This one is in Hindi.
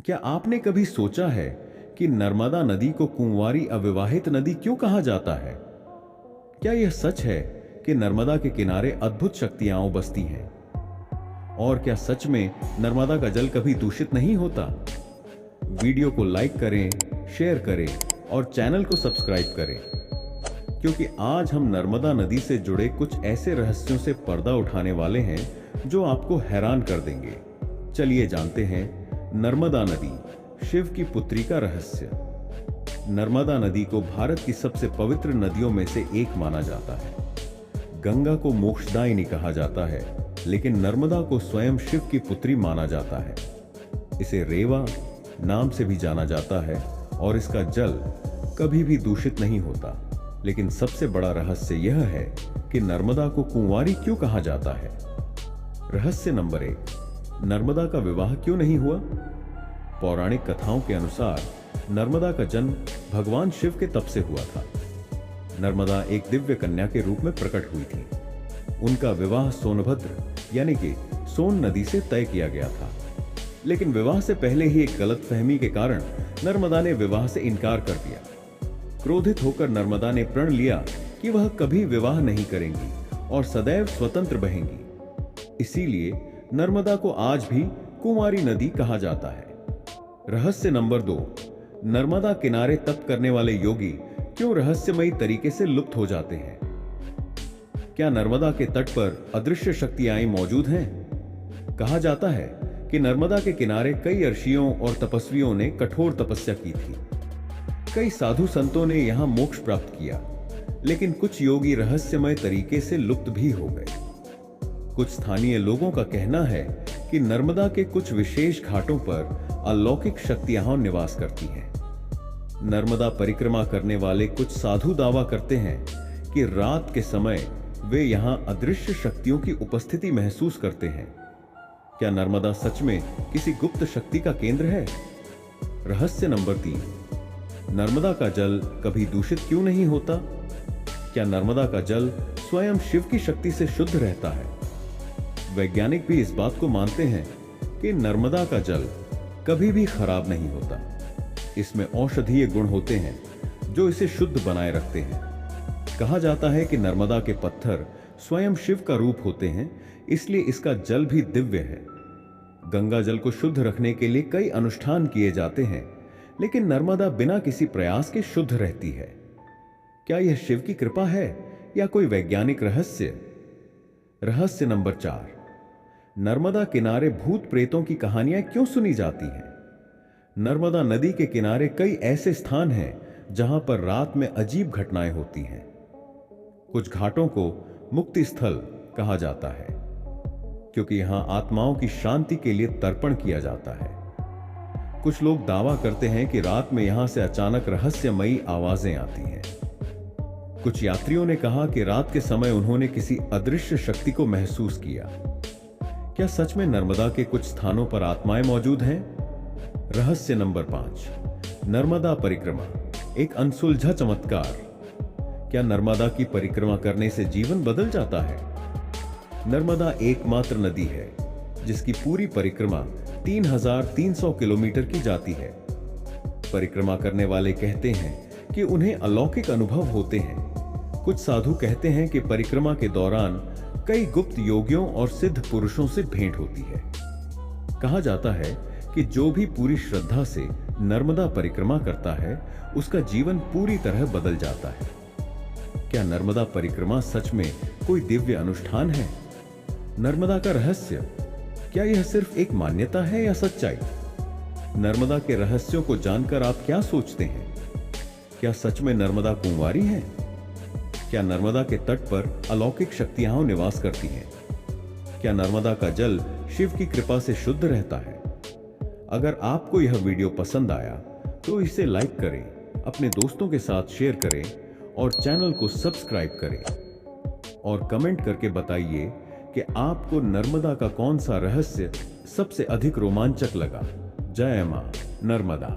क्या आपने कभी सोचा है कि नर्मदा नदी को कुंवारी अविवाहित नदी क्यों कहा जाता है? क्या यह सच है कि नर्मदा के किनारे अद्भुत शक्तियां बसती हैं? और क्या सच में नर्मदा का जल कभी दूषित नहीं होता? वीडियो को लाइक करें, शेयर करें और चैनल को सब्सक्राइब करें, क्योंकि आज हम नर्मदा नदी से जुड़े कुछ ऐसे रहस्यों से पर्दा उठाने वाले हैं जो आपको हैरान कर देंगे। चलिए जानते हैं नर्मदा नदी, शिव की पुत्री का रहस्य। नर्मदा नदी को भारत की सबसे पवित्र नदियों में से एक माना जाता है। गंगा को मोक्षदायिनी कहा जाता है, लेकिन नर्मदा को स्वयं शिव की पुत्री माना जाता है। इसे रेवा नाम से भी जाना जाता है और इसका जल कभी भी दूषित नहीं होता। लेकिन सबसे बड़ा रहस्य यह है कि नर्मदा को कुंवारी क्यों कहा जाता है। रहस्य नंबर 1, नर्मदा का विवाह क्यों नहीं हुआ? पौराणिक कथाओं के अनुसार नर्मदा का जन्म भगवान शिव के तप से हुआ था। नर्मदा एक दिव्य कन्या के रूप में प्रकट हुई थी। उनका विवाह सोनभद्र यानी कि सोन नदी से तय किया गया था। लेकिन विवाह से पहले ही एक गलतफहमी के कारण नर्मदा ने विवाह से इनकार कर दिया। क्रोधित होकर नर्मदा ने प्रण लिया कि वह कभी विवाह नहीं करेंगी और सदैव स्वतंत्र बहेंगी। इसीलिए नर्मदा को आज भी कुंवारी नदी कहा जाता है। रहस्य नंबर 2, नर्मदा किनारे तप करने वाले योगी क्यों रहस्यमयी तरीके से लुप्त हो जाते हैं? क्या नर्मदा के तट पर अदृश्य शक्तियां मौजूद हैं? कहा जाता है कि नर्मदा के किनारे कई ऋषियों और तपस्वियों ने कठोर तपस्या की थी। कई साधु संतों ने यहां मोक्ष प्राप्त किया, लेकिन कुछ योगी रहस्यमय तरीके से लुप्त भी हो गए। कुछ स्थानीय लोगों का कहना है कि नर्मदा के कुछ विशेष घाटों पर अलौकिक शक्तियां निवास करती हैं। नर्मदा परिक्रमा करने वाले कुछ साधु दावा करते हैं कि रात के समय वे यहां अदृश्य शक्तियों की उपस्थिति महसूस करते हैं। क्या नर्मदा सच में किसी गुप्त शक्ति का केंद्र है? रहस्य नंबर 3, नर्मदा का जल कभी दूषित क्यों नहीं होता? क्या नर्मदा का जल स्वयं शिव की शक्ति से शुद्ध रहता है? वैज्ञानिक भी इस बात को मानते हैं कि नर्मदा का जल कभी भी खराब नहीं होता। इसमें औषधीय गुण होते हैं जो इसे शुद्ध बनाए रखते हैं। कहा जाता है कि नर्मदा के पत्थर स्वयं शिव का रूप होते हैं, इसलिए इसका जल भी दिव्य है। गंगा जल को शुद्ध रखने के लिए कई अनुष्ठान किए जाते हैं, लेकिन नर्मदा बिना किसी प्रयास के शुद्ध रहती है। क्या यह शिव की कृपा है या कोई वैज्ञानिक रहस्य? रहस्य नंबर 4, नर्मदा किनारे भूत प्रेतों की कहानियां क्यों सुनी जाती हैं? नर्मदा नदी के किनारे कई ऐसे स्थान हैं जहां पर रात में अजीब घटनाएं होती हैं। कुछ घाटों को मुक्ति स्थल कहा जाता है, क्योंकि यहां आत्माओं की शांति के लिए तर्पण किया जाता है। कुछ लोग दावा करते हैं कि रात में यहां से अचानक रहस्यमयी आवाजें आती हैं। कुछ यात्रियों ने कहा कि रात के समय उन्होंने किसी अदृश्य शक्ति को महसूस किया। क्या सच में नर्मदा के कुछ स्थानों पर आत्माएं मौजूद हैं? रहस्य नंबर 5, नर्मदा परिक्रमा एक अनसुलझा चमत्कार। क्या नर्मदा की परिक्रमा करने से जीवन बदल जाता है? नर्मदा एकमात्र नदी है जिसकी पूरी परिक्रमा 3300 किलोमीटर की जाती है। परिक्रमा करने वाले कहते हैं कि उन्हें अलौकिक अनुभव होते हैं। कुछ साधु कहते हैं कि परिक्रमा के दौरान कई गुप्त योगियों और सिद्ध पुरुषों से भेंट होती है। कहा जाता है कि जो भी पूरी श्रद्धा से नर्मदा परिक्रमा करता है, उसका जीवन पूरी तरह बदल जाता है। क्या नर्मदा परिक्रमा सच में कोई दिव्य अनुष्ठान है? नर्मदा का रहस्य, क्या यह सिर्फ एक मान्यता है या सच्चाई? नर्मदा के रहस्यों को जानकर आप क्या सोचते हैं? क्या सच में नर्मदा कुंवारी है? क्या नर्मदा के तट पर अलौकिक शक्तियां निवास करती हैं? क्या नर्मदा का जल शिव की कृपा से शुद्ध रहता है? अगर आपको यह वीडियो पसंद आया तो इसे लाइक करें, अपने दोस्तों के साथ शेयर करें और चैनल को सब्सक्राइब करें। और कमेंट करके बताइए कि आपको नर्मदा का कौन सा रहस्य सबसे अधिक रोमांचक लगा। जय मां नर्मदा।